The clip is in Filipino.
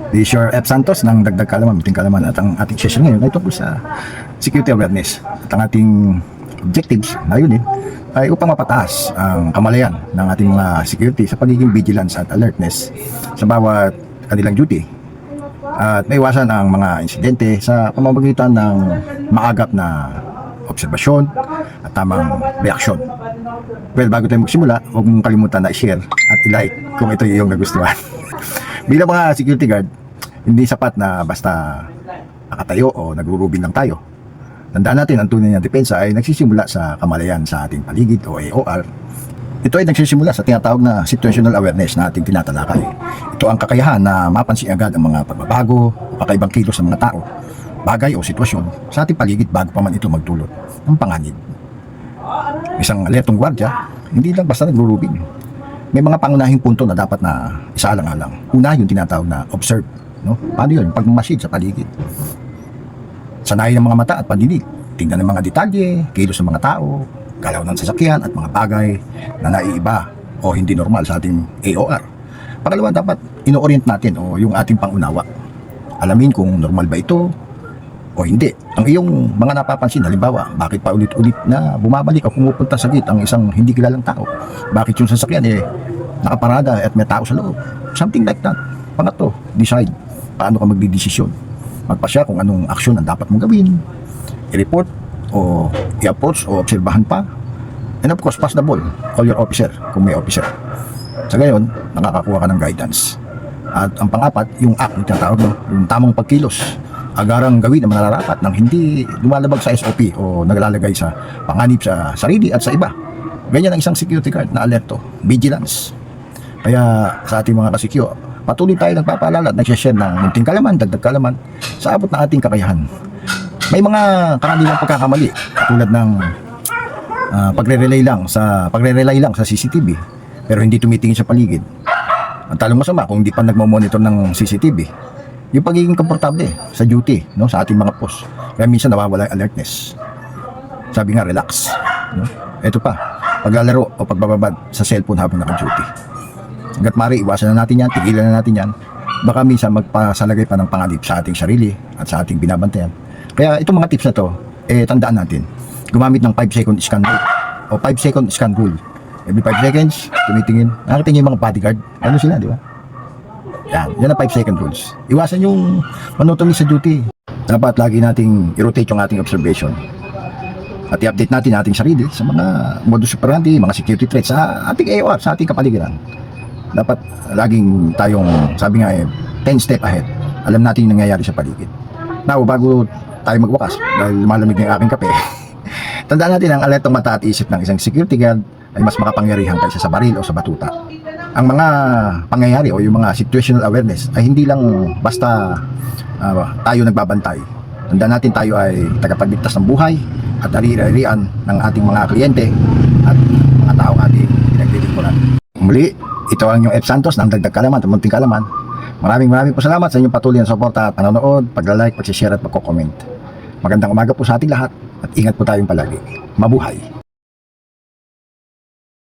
This is your F. Santos ng Dagdag Kaalaman, Munting Kaalaman, at ang ating session ngayon ay tungkol sa security awareness. At ang ating objectives na yun ay upang mapataas ang kamalayan ng ating mga security sa pagiging vigilance at alertness sa bawat kanilang duty at maiwasan ang mga insidente sa pamamagitan ng maagap na obserbasyon at tamang reaksyon. Well, bago tayo magsimula, huwag mong kalimutan na i-share at i-like kung ito yung nagustuhan. Bilang mga security guard, hindi sapat na basta nakatayo o nagrurubin lang tayo. Tandaan natin, ang tunay na depensa ay nagsisimula sa kamalayan sa ating paligid o AOR. Ito ay nagsisimula sa tinatawag na situational awareness na ating tinatalakay. Ito ang kakayahan na mapansin agad ang mga pagbabago o kakaibang kilos ng mga tao, bagay o sitwasyon sa ating paligid bago pa man ito magdulot ng panganib. Isang alertong gwardya, hindi lang basta nagrurubin. May mga pangunahing punto na dapat na isaalang-alang. Una, yung tinatawag na observe. No? Paano yun? Pagmamasid sa paligid. Sanayin ng mga mata at pandinig. Tingnan ng mga detalye, kilos ng mga tao, galaw ng sasakyan at mga bagay na naiiba o hindi normal sa ating AOR. Pangalawa, dapat ino-orient natin o yung ating pangunawa. Alamin kung normal ba ito o hindi. Ang iyong mga napapansin, halimbawa, bakit pa ulit-ulit na bumabalik o pumupunta sa gate ang isang hindi kilalang tao? Bakit yung sasakyan nakaparada at may tao sa loob? Something like that. Pangatlo, decide. Paano ka magdidesisyon? Magpasya kung anong aksyon ang dapat mong gawin. I-report o i-approach o obserbahan pa. And of course, pass the ball. Call your officer kung may officer. Sa gayon, nakakakuha ka ng guidance. At ang pang-apat, yung act, yung tinatawag mo, yung tamang pagkilos. Agarang gawin ang manararapat nang hindi lumalabag sa SOP o naglalagay sa panganib sa sarili at sa iba. Ganyan ang isang security guard na alerto, vigilance. Kaya sa ating mga kasikyo, patuloy tayo nagpapaalala at nagsishare ng munting kaalaman, dagdag kaalaman sa abot ng ating kakayahan. May mga karaniwang pagkakamali tulad ng pagre-relay lang sa CCTV pero hindi tumitingin sa paligid. Ang talong masama kung hindi pa nagmo-monitor ng CCTV. Yung pagiging komportable sa duty, no, sa ating mga post. Kaya minsan nawawala yung alertness. Sabi nga, relax. No? Ito pa, paglalaro o pagbababad sa cellphone habang naka-duty. Hanggat maaari, iwasan na natin yan, tigilan na natin yan. Baka minsan magpasalagay pa ng panganib sa ating sarili at sa ating binabantayan. Kaya itong mga tips na to, tandaan natin. Gumamit ng 5-second scan rule o 5-second scan rule. Every 5 seconds, tumitingin. Nakakatingin yung mga bodyguard. Ano sila, di ba? Yan ang 5-second rules. Iwasan yung monotony sa duty. Dapat lagi nating i-rotate yung ating observation. At i-update natin ating sarili sa mga modus operandi, mga security threats sa ating AOR, sa ating kapaligiran. Dapat laging tayong, sabi nga 10 step ahead. Alam natin yung nangyayari sa paligid. Now, bago tayo magwakas, dahil malamig na yung aking kape, tandaan natin ang alertong mata at isip ng isang security guard ay mas makapangyarihan kaysa sa baril o sa batuta. Ang mga pangyayari o yung mga situational awareness ay hindi lang basta tayo nagbabantay. Tandaan natin tayo ay tagapagligtas ng buhay at ari-arian ng ating mga kliyente at mga taong ating pinaglilingkuran. Muli, ito ang inyong F. Santos ng Dagdag Kaalaman at Munting Kaalaman. Maraming po salamat sa inyong patuloy na suporta at panonood, pagla-like, pag-share at pag-comment. Magandang umaga po sa ating lahat at ingat po tayong palagi. Mabuhay!